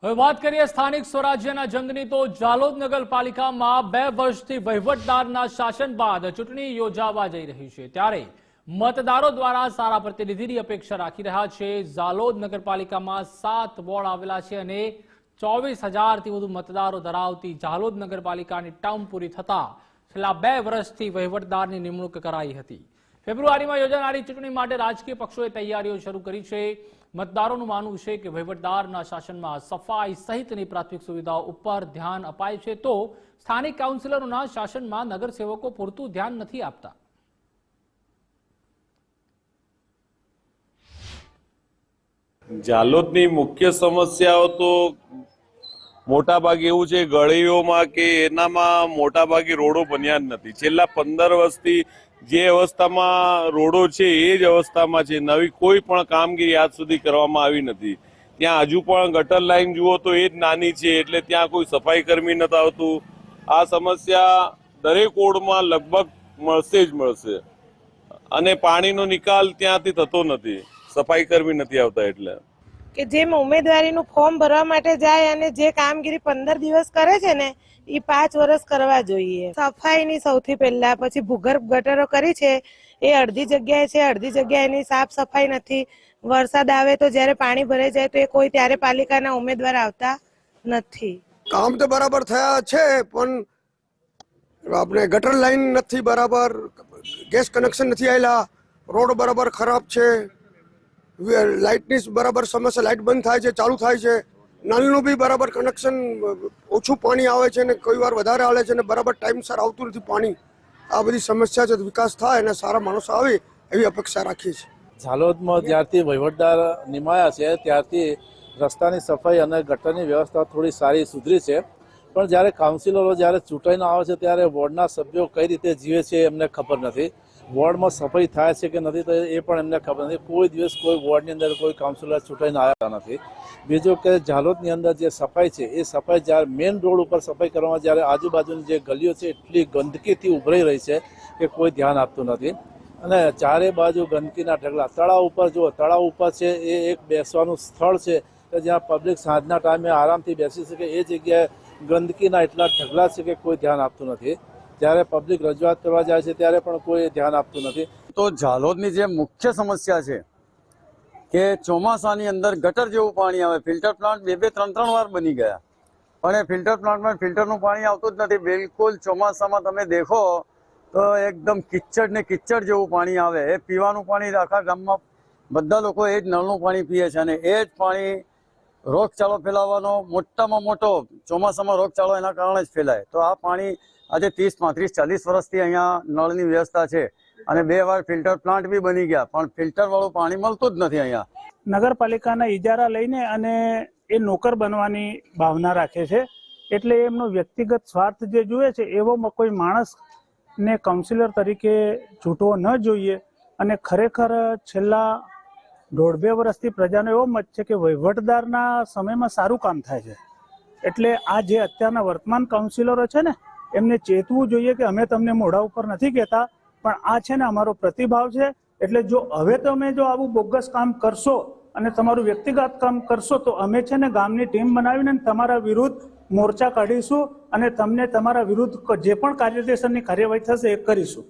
હવે વાત કરીએ સ્થાનિક સ્વરાજ્યના જંગની તો જાલોદ નગરપાલિકામાં 2 વર્ષથી વહીવટદારના શાસન બાદ ચૂંટણી યોજાવા જઈ રહી છે, ત્યારે મતદારો દ્વારા સારા પ્રતિનિધિની અપેક્ષા રાખી રહ્યા છે। જાલોદ નગરપાલિકામાં 7 વોર્ડ આવેલા છે અને 24,000થી વધુ મતદારો ધરાવતી જાલોદ નગરપાલિકાની ટર્મ પૂરી થતા છેલ્લા 2 વર્ષથી વહીવટદારની નિમણૂક કરાઈ હતી। ફેબ્રુઆરીમાં યોજાનારી ચૂંટણી માટે રાજકીય પક્ષોએ તૈયારીઓ શરૂ કરી છે। મતદારોનું માનવું છે કે વહીવટદારના શાસનમાં સફાઈ સહિતની પ્રાથમિક સુવિધાઓ ઉપર ધ્યાન અપાય છે, તો સ્થાનિક કાઉન્સિલરોના શાસનમાં નગરસેવકો પૂરતું ધ્યાન નથી આપતા। જાલોદની મુખ્ય સમસ્યાઓ તો મોટાભાગે એવું છે, ગળીઓમાં કે એનામાં મોટાભાગે રોડો બન્યા જ નથી। છેલ્લા 15 વર્ષથી જે અવસ્થામાં રોડો છે એ જ અવસ્થામાં છે, નવી કોઈ પણ કામગીરી આજ સુધી કરવામાં આવી નથી। ત્યાં હજુ પણ ગટર લાઈન જુઓ તો એ જ નાની છે, એટલે ત્યાં કોઈ સફાઈ કર્મી નથી આવતું। આ સમસ્યા દરેક વોર્ડમાં લગભગ મળશે જ મળશે, અને પાણીનો નિકાલ ત્યાંથી થતો નથી, સફાઈ કર્મી નથી આવતા। એટલે કે જેમ ઉમેદવારીનું ફોર્મ ભરવા માટે જાય અને જે કામગીરી 15 દિવસ કરે છે ને એ 5 વર્ષ કરવા જોઈએ। સફાઈની સૌથી પહેલા, પછી ભૂગર્ભ ગટરો કરી છે એ અડધી જગ્યાએ છે, અડધી જગ્યાએ એની સાફ સફાઈ નથી। વરસાદ આવે તો જ્યારે પાણી ભરાઈ જાય તો એ કોઈ ત્યારે પાલિકાના ઉમેદવાર આવતા નથી। કામ તો બરાબર થયા છે, પણ આપણે ગટર લાઈન નથી બરાબર, ગેસ કનેક્શન નથી આવેલા, રોડ બરાબર ખરાબ છે, લાઇટની બરાબર સમસ્યા, લાઇટ બંધ થાય છે, ચાલુ થાય છે, નળનું બી બરાબર કનેક્શન, ઓછું પાણી આવે છે ને કોઈ વાર વધારે આવે છે ને બરાબર ટાઈમસર આવતું નથી પાણી। આ બધી સમસ્યા છે, વિકાસ થાય અને સારા માણસો આવે એવી અપેક્ષા રાખીએ છીએ। જાલોદમાં જ્યારથી વહીવટદાર નિમાયા છે ત્યારથી રસ્તાની સફાઈ અને ગટરની વ્યવસ્થા થોડી સારી સુધરી છે, પણ જ્યારે કાઉન્સિલરો જ્યારે ચૂંટાઈને આવે છે ત્યારે વોર્ડના સભ્યો કઈ રીતે જીવે છે એમને ખબર નથી। વોર્ડમાં સફાઈ થાય છે કે નથી તો એ પણ એમને ખબર નથી। કોઈ દિવસ કોઈ વોર્ડની અંદર કોઈ કાઉન્સિલર ચૂંટાઈને આવ્યા નથી। બીજું કે જાલોદની અંદર જે સફાઈ છે એ સફાઈ જ્યારે મેઇન રોડ ઉપર સફાઈ કરવામાં જ્યારે આજુબાજુની જે ગલીઓ છે એટલી ગંદકીથી ઉભરાઈ રહી છે કે કોઈ ધ્યાન આપતું નથી, અને ચારે બાજુ ગંદકીના ઢગલા। તળાવ ઉપર જુઓ, તળાવ ઉપર છે એ એક બેસવાનું સ્થળ છે કે જ્યાં પબ્લિક સાંજના ટાઈમે આરામથી બેસી શકે, એ જગ્યાએ ગંદકીના એટલા ઢગલા છે કે કોઈ ધ્યાન આપતું નથી। જ્યારે પબ્લિક રજૂઆત કરવા જાય છે ત્યારે પણ કોઈ ધ્યાન આપતું નથી। તો જાલોદની જે મુખ્ય સમસ્યા છે કે ચોમાસાની અંદર ગટર જેવું પાણી આવે, ફિલ્ટર પ્લાન્ટ 2-3 વાર બની ગયા, પણ એ ફિલ્ટર પ્લાન્ટમાં ફિલ્ટરનું પાણી આવતું જ નથી। બિલકુલ ચોમાસામાં તમે દેખો તો એકદમ કિચડ ને કિચડ જેવું પાણી આવે। એ પીવાનું પાણી આખા ગામમાં બધા લોકો એ જ નળનું પાણી પીએ છે, અને એ જ પાણી રોગચાળો ફેલાવવાનો મોટામાં મોટો ચોમાસામાં રોગચાળો એના કારણે જ ફેલાય। તો આ પાણી આજે 30, 35, 40 વર્ષથી અહીંયા નળની વ્યવસ્થા છે, અને 2 વાર ફિલ્ટર પ્લાન્ટ બી બની ગયા, પણ ફિલ્ટર વાળું પાણી મળતું જ નથી અહીંયા। નગરપાલિકાના ઇજારા લઈને અને એ નોકર બનવાની ભાવના રાખે છે, એટલે એમનો વ્યક્તિગત સ્વાર્થ જે જુએ છે એવો કોઈ માણસને કાઉન્સિલર તરીકે ચૂંટવો ન જોઈએ। અને ખરેખર છેલ્લા 1.5-2 વર્ષથી પ્રજાનો એવો મત છે કે વહીવટદારના સમયમાં સારું કામ થાય છે, એટલે આ જે અત્યારના વર્તમાન કાઉન્સિલરો છે ને એમને ચેતવું જોઈએ કે અમે તમને મોઢા ઉપર નથી કહેતા, પણ આ છે ને અમારો પ્રતિભાવ છે। એટલે જો હવે તમે જો આવું બોગસ કામ કરશો અને તમારું વ્યક્તિગત કામ કરશો તો અમે છે ને ગામની ટીમ બનાવીને તમારા વિરુદ્ધ મોરચા કાઢીશું અને તમને તમારા વિરુદ્ધ જે પણ કાયદેસરની કાર્યવાહી થશે એ કરીશું।